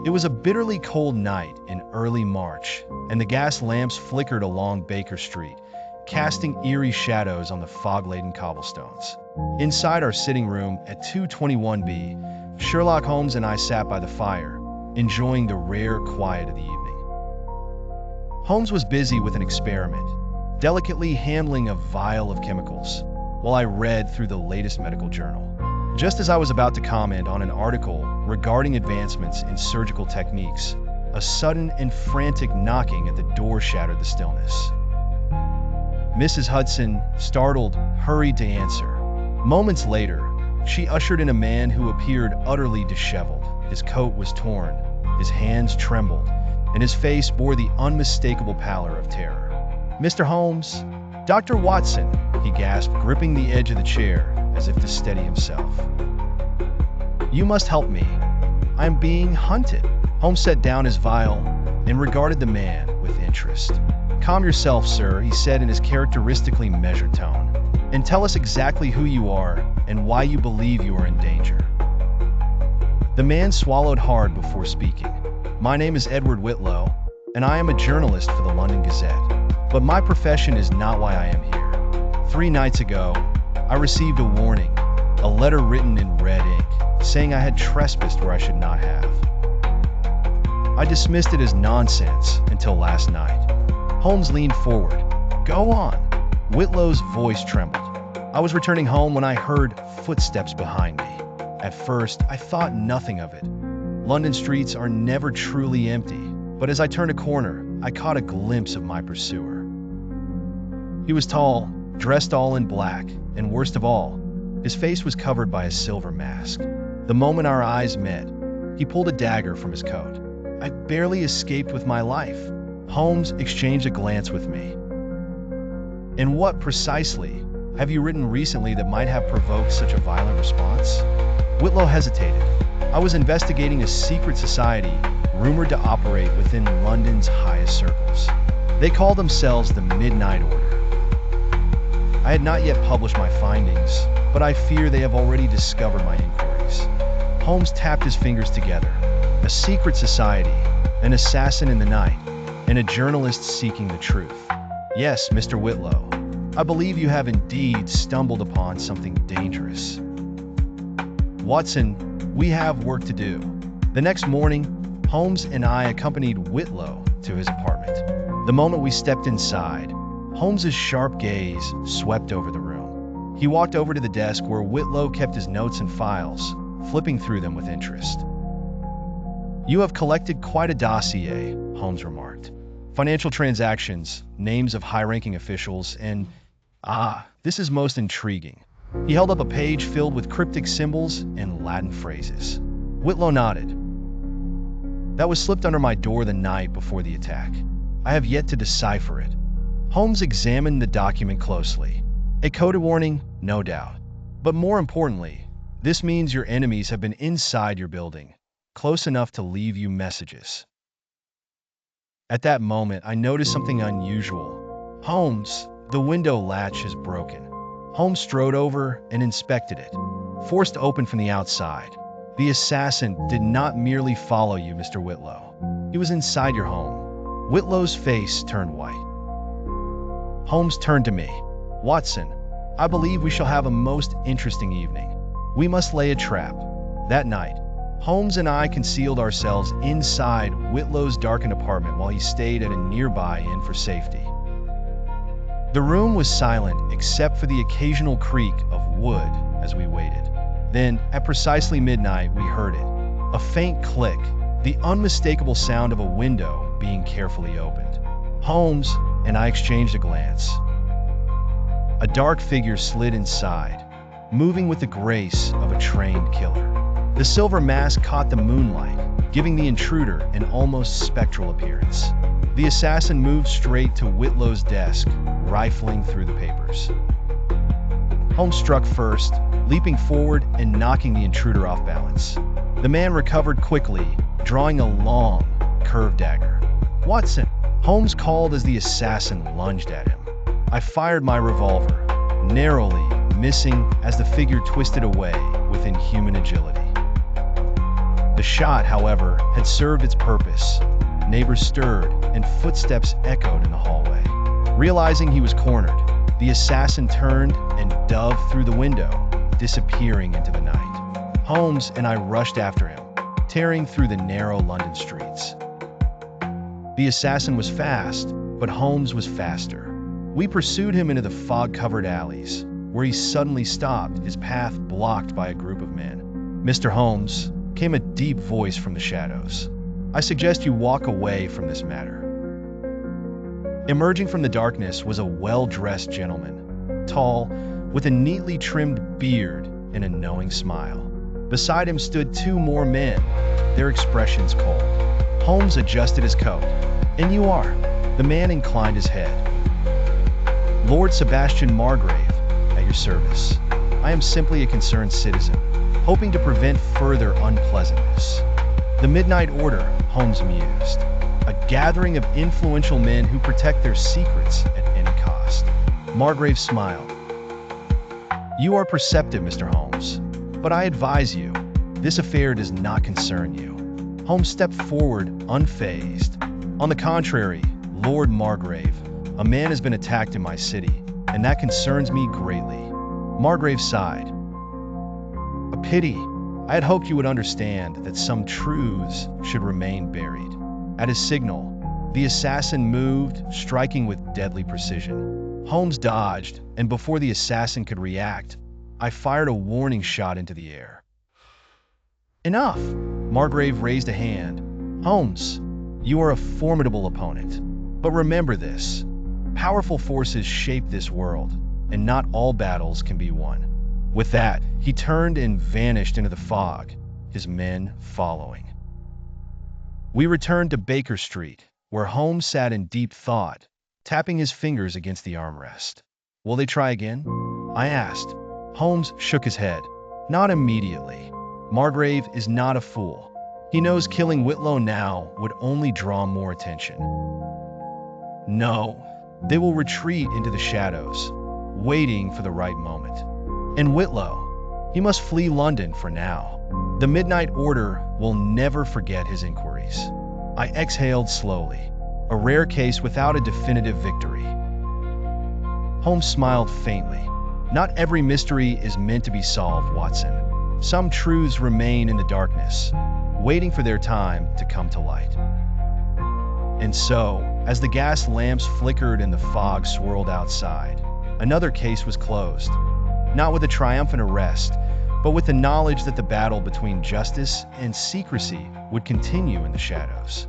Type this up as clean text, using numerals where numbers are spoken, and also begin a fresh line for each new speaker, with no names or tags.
It was a bitterly cold night in early March, and the gas lamps flickered along Baker Street, casting eerie shadows on the fog-laden cobblestones. Inside our sitting room at 221B, Sherlock Holmes and I sat by the fire, enjoying the rare quiet of the evening. Holmes was busy with an experiment, delicately handling a vial of chemicals, while I read through the latest medical journal. Just as I was about to comment on an article regarding advancements in surgical techniques, a sudden and frantic knocking at the door shattered the stillness. Mrs. Hudson, startled, hurried to answer. Moments later, she ushered in a man who appeared utterly disheveled. His coat was torn, his hands trembled, and his face bore the unmistakable pallor of terror. "Mr. Holmes, Dr. Watson," he gasped, gripping the edge of the chair as if to steady himself. "You must help me. I'm being hunted." Holmes set down his vial and regarded the man with interest. "Calm yourself, sir," he said in his characteristically measured tone, "and tell us exactly who you are and why you believe you are in danger." The man swallowed hard before speaking. "My name is Edward Whitlow, and I am a journalist for the London Gazette. But my profession is not why I am here. 3 nights ago, I received a warning, a letter written in red ink, saying I had trespassed where I should not have. I dismissed it as nonsense until last night." Holmes leaned forward. "Go on." Whitlow's voice trembled. "I was returning home when I heard footsteps behind me. At first, I thought nothing of it. London streets are never truly empty, but as I turned a corner, I caught a glimpse of my pursuer. He was tall, dressed all in black, and worst of all, his face was covered by a silver mask. The moment our eyes met, he pulled a dagger from his coat. I barely escaped with my life." Holmes exchanged a glance with me. "And what precisely have you written recently that might have provoked such a violent response?" Whitlow hesitated. "I was investigating a secret society rumored to operate within London's highest circles. They call themselves the Midnight Order. I had not yet published my findings, but I fear they have already discovered my inquiries." Holmes tapped his fingers together. "A secret society, an assassin in the night, and a journalist seeking the truth. Yes, Mr. Whitlow, I believe you have indeed stumbled upon something dangerous. Watson, we have work to do." The next morning, Holmes and I accompanied Whitlow to his apartment. The moment we stepped inside, Holmes's sharp gaze swept over the room. He walked over to the desk where Whitlow kept his notes and files, flipping through them with interest. "You have collected quite a dossier," Holmes remarked. "Financial transactions, names of high-ranking officials, and this is most intriguing." He held up a page filled with cryptic symbols and Latin phrases. Whitlow nodded. "That was slipped under my door the night before the attack. I have yet to decipher it." Holmes examined the document closely. "A coded warning, no doubt. But more importantly, this means your enemies have been inside your building, close enough to leave you messages." At that moment, I noticed something unusual. "Holmes, the window latch is broken." Holmes strode over and inspected it. "Forced open from the outside. The assassin did not merely follow you, Mr. Whitlow. He was inside your home." Whitlow's face turned white. Holmes turned to me. "Watson, I believe we shall have a most interesting evening. We must lay a trap." That night, Holmes and I concealed ourselves inside Whitlow's darkened apartment while he stayed at a nearby inn for safety. The room was silent except for the occasional creak of wood as we waited. Then, at precisely midnight, we heard it. A faint click, the unmistakable sound of a window being carefully opened. Holmes and I exchanged a glance. A dark figure slid inside, moving with the grace of a trained killer. The silver mask caught the moonlight, giving the intruder an almost spectral appearance. The assassin moved straight to Whitlow's desk, rifling through the papers. Holmes struck first, leaping forward and knocking the intruder off balance. The man recovered quickly, drawing a long, curved dagger. "Watson!" Holmes called as the assassin lunged at him. I fired my revolver, narrowly missing as the figure twisted away with inhuman agility. The shot, however, had served its purpose. Neighbors stirred, and footsteps echoed in the hallway. Realizing he was cornered, the assassin turned and dove through the window, disappearing into the night. Holmes and I rushed after him, tearing through the narrow London streets. The assassin was fast, but Holmes was faster. We pursued him into the fog-covered alleys, where he suddenly stopped, his path blocked by a group of men. "Mr. Holmes," came a deep voice from the shadows. "I suggest you walk away from this matter." Emerging from the darkness was a well-dressed gentleman, tall, with a neatly trimmed beard and a knowing smile. Beside him stood two more men, their expressions cold. Holmes adjusted his coat. "And you are?" The man inclined his head. "Lord Sebastian Margrave, at your service. I am simply a concerned citizen, hoping to prevent further unpleasantness." "The Midnight Order," Holmes mused. "A gathering of influential men who protect their secrets at any cost." Margrave smiled. "You are perceptive, Mr. Holmes, but I advise you, this affair does not concern you." Holmes stepped forward, unfazed. "On the contrary, Lord Margrave, a man has been attacked in my city, and that concerns me greatly." Margrave sighed. "A pity. I had hoped you would understand that some truths should remain buried." At his signal, the assassin moved, striking with deadly precision. Holmes dodged, and before the assassin could react, I fired a warning shot into the air. "Enough!" Margrave raised a hand. "Holmes, you are a formidable opponent. But remember this: powerful forces shape this world, and not all battles can be won." With that, he turned and vanished into the fog, his men following. We returned to Baker Street, where Holmes sat in deep thought, tapping his fingers against the armrest. "Will they try again?" I asked. Holmes shook his head. "Not immediately. Margrave is not a fool. He knows killing Whitlow now would only draw more attention. No, they will retreat into the shadows, waiting for the right moment. And Whitlow, he must flee London for now. The Midnight Order will never forget his inquiries." I exhaled slowly, a rare case without a definitive victory. Holmes smiled faintly. "Not every mystery is meant to be solved, Watson. Some truths remain in the darkness, waiting for their time to come to light." And so, as the gas lamps flickered and the fog swirled outside, another case was closed, not with a triumphant arrest, but with the knowledge that the battle between justice and secrecy would continue in the shadows.